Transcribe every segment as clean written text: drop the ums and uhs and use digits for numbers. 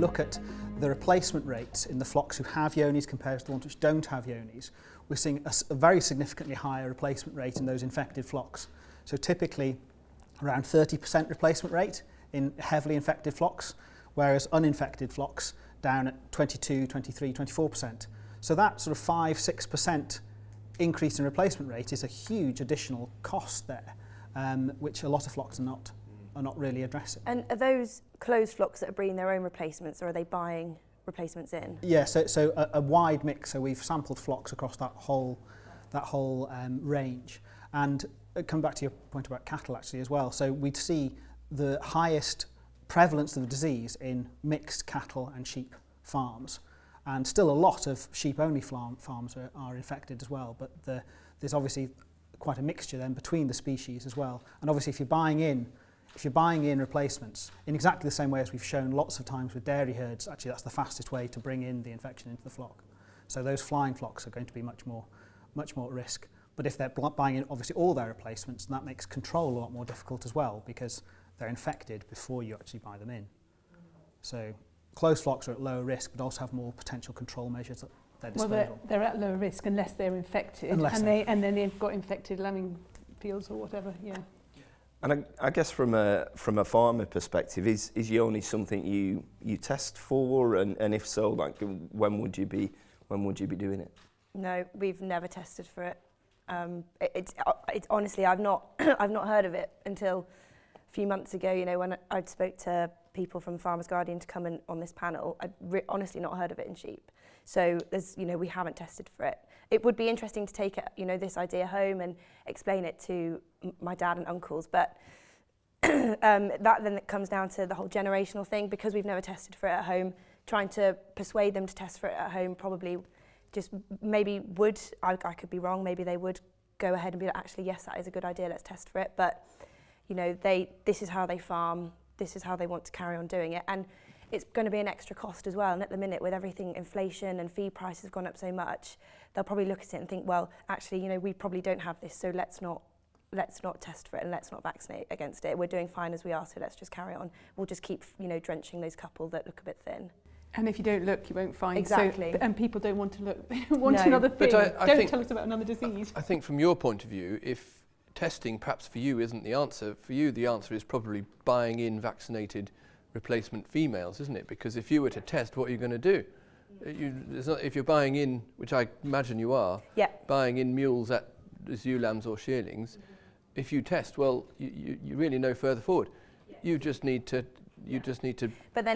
look at the replacement rates in the flocks who have Johnes compared to the ones which don't have Johnes, we're seeing a very significantly higher replacement rate in those infected flocks. So typically around 30% replacement rate in heavily infected flocks, whereas uninfected flocks down at 22, 23, 24%. So that sort of 5-6% increase in replacement rate is a huge additional cost there, which a lot of flocks are not really addressing. And are those closed flocks that are breeding their own replacements, or are they buying replacements in? Yeah, so a wide mix. So we've sampled flocks across that whole range. And come back to your point about cattle actually as well. So we'd see the highest prevalence of the disease in mixed cattle and sheep farms. And still a lot of sheep-only farms are infected as well, but there's obviously quite a mixture then between the species as well. And obviously if you're buying in replacements in exactly the same way as we've shown lots of times with dairy herds, actually that's the fastest way to bring in the infection into the flock. So those flying flocks are going to be much more at risk. But if they're buying in obviously all their replacements, that makes control a lot more difficult as well, because they're infected before you actually buy them in. So closed flocks are at lower risk, but also have more potential control measures at their disposal. Well, they're at lower risk unless they're infected, and then they've got infected lambing fields or whatever. Yeah. And I guess from a farmer perspective, is Johnes something you test for, and if so, like when would you be doing it? No, we've never tested for it. It's honestly I've not heard of it until a few months ago. You know, when I spoke to people from Farmers Guardian to come in on this panel, I'd honestly not heard of it in sheep. So we haven't tested for it. It would be interesting to take this idea home and explain it to my dad and uncles, but that then comes down to the whole generational thing. Because we've never tested for it at home, trying to persuade them to test for it at home probably just maybe would, I could be wrong, maybe they would go ahead and be like, actually yes, that is a good idea, let's test for it. But this is how they farm, this is how they want to carry on doing it, and it's going to be an extra cost as well. And at the minute, with everything, inflation and feed prices have gone up so much, they'll probably look at it and think, well, actually, we probably don't have this, so let's not test for it and let's not vaccinate against it. We're doing fine as we are, so let's just carry on. We'll just keep, drenching those couple that look a bit thin. And if you don't look, you won't find. Exactly. So, and people don't want to look. They want another thing. But I don't think, tell us about another disease. I think from your point of view, if testing perhaps for you isn't the answer, for you the answer is probably buying in vaccinated replacement females, isn't it? Because if you were to test, what are you going to do? If you're buying in, which I imagine you are, buying in mules as ewe lambs or shearlings, if you test, well, you really no further forward. You just need to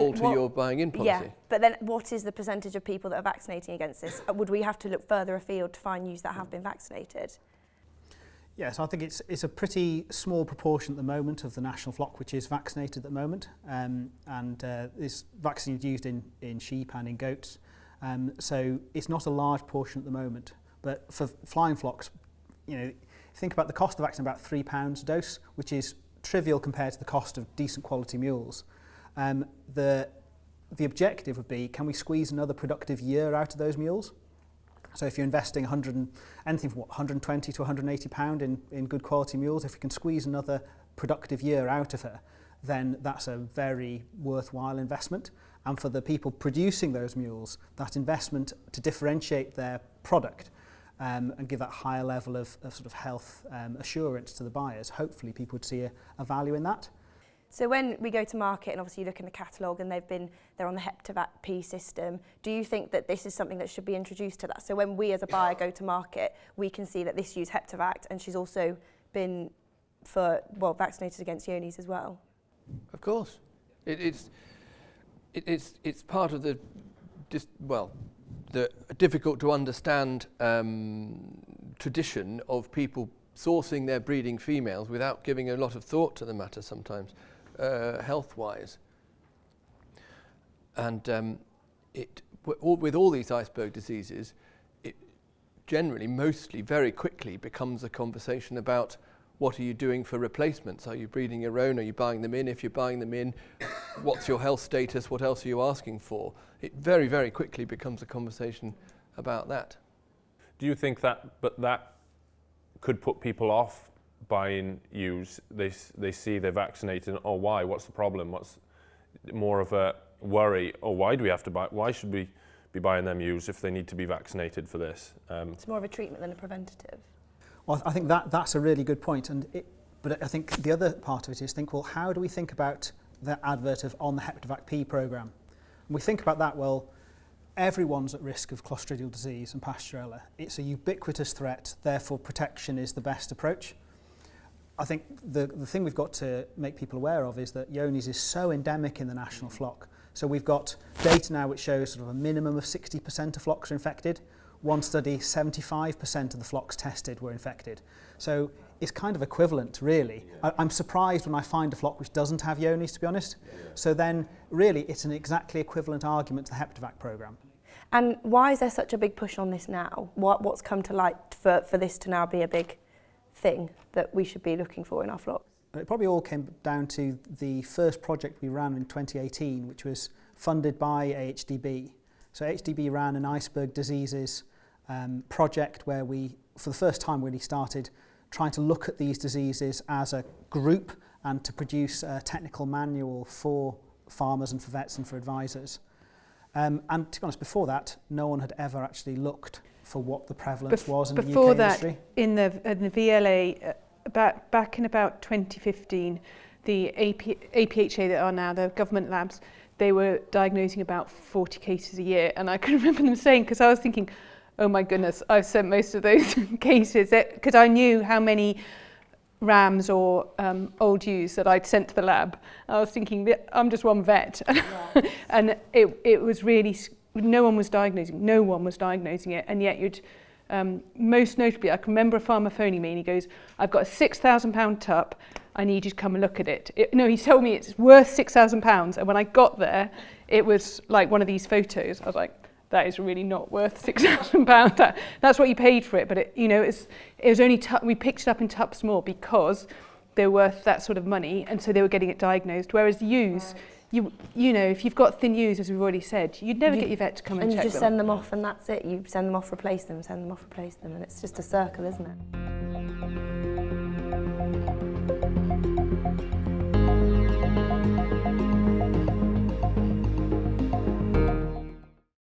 alter your buying in policy. Yeah, but then what is the percentage of people that are vaccinating against this? Would we have to look further afield to find ewes that have been vaccinated? Yes, I think it's a pretty small proportion at the moment of the national flock which is vaccinated at the moment, and this vaccine is used in sheep and in goats, so it's not a large portion at the moment. But for flying flocks, think about the cost of vaccine, about £3 a dose, which is trivial compared to the cost of decent quality mules. The objective would be, can we squeeze another productive year out of those mules? So if you're investing anything from 120 to 180 pound in good quality mules, if you can squeeze another productive year out of her, then that's a very worthwhile investment. And for the people producing those mules, that investment to differentiate their product and give that higher level of sort of health assurance to the buyers, hopefully people would see a value in that. So when we go to market, and obviously you look in the catalogue and they're on the Heptavac P system, do you think that this is something that should be introduced to that? So when we as a buyer go to market, we can see that this ewe's Heptavac and she's also been vaccinated against Johnes as well? Of course. It's part of the difficult to understand tradition of people sourcing their breeding females without giving a lot of thought to the matter sometimes, health-wise. And with all these iceberg diseases, it generally, mostly, very quickly becomes a conversation about what are you doing for replacements? Are you breeding your own? Are you buying them in? If you're buying them in, what's your health status? What else are you asking for? It very, very quickly becomes a conversation about that. Do you think that could put people off buying ewes? They see they're vaccinated, why? What's the problem? What's more of worry, why do we have to buy, why should we be buying them ewes if they need to be vaccinated for this? It's more of a treatment than a preventative. Well, I think that's a really good point, but I think the other part of it is well, how do we think about the advert on the Hepativac P programme? And we think about that, well, everyone's at risk of Clostridial disease and Pasteurella. It's a ubiquitous threat, therefore protection is the best approach. I think the thing we've got to make people aware of is that Johne's is so endemic in the national flock. So we've got data now which shows sort of a minimum of 60% of flocks are infected. One study, 75% of the flocks tested were infected. So it's kind of equivalent, really. I'm surprised when I find a flock which doesn't have Johne's, to be honest. So then, really, it's an exactly equivalent argument to the Hepativac programme. And why is there such a big push on this now? What's come to light for this to now be a big thing that we should be looking for in our flocks? It probably all came down to the first project we ran in 2018, which was funded by AHDB. So AHDB ran an iceberg diseases project where we, for the first time, really started trying to look at these diseases as a group and to produce a technical manual for farmers and for vets and for advisors. And to be honest, before that, no one had ever actually looked for what the prevalence was in the UK industry. Before that, in the VLA, back in about 2015, the APHA that are now the government labs, they were diagnosing about 40 cases a year. And I can remember them saying, because I was thinking, oh my goodness, I've sent most of those cases, because I knew how many rams or old ewes that I'd sent to the lab. I was thinking, I'm just one vet. Yeah. And it was really, no one was diagnosing it. And yet you'd, most notably, I can remember a farmer phoning me and he goes, I've got a £6,000 tup, I need you to come and look at it. He told me it's worth £6,000. And when I got there, it was like one of these photos. I was like, that is really not worth £6,000. That's what you paid for it. But it was only we picked it up in tups more because they're worth that sort of money, and so they were getting it diagnosed. Whereas the ewes, if you've got thin ewes, as we've already said, you'd never get your vet to come and check them. And you just send them off, and that's it. You send them off, replace them, and it's just a circle, isn't it?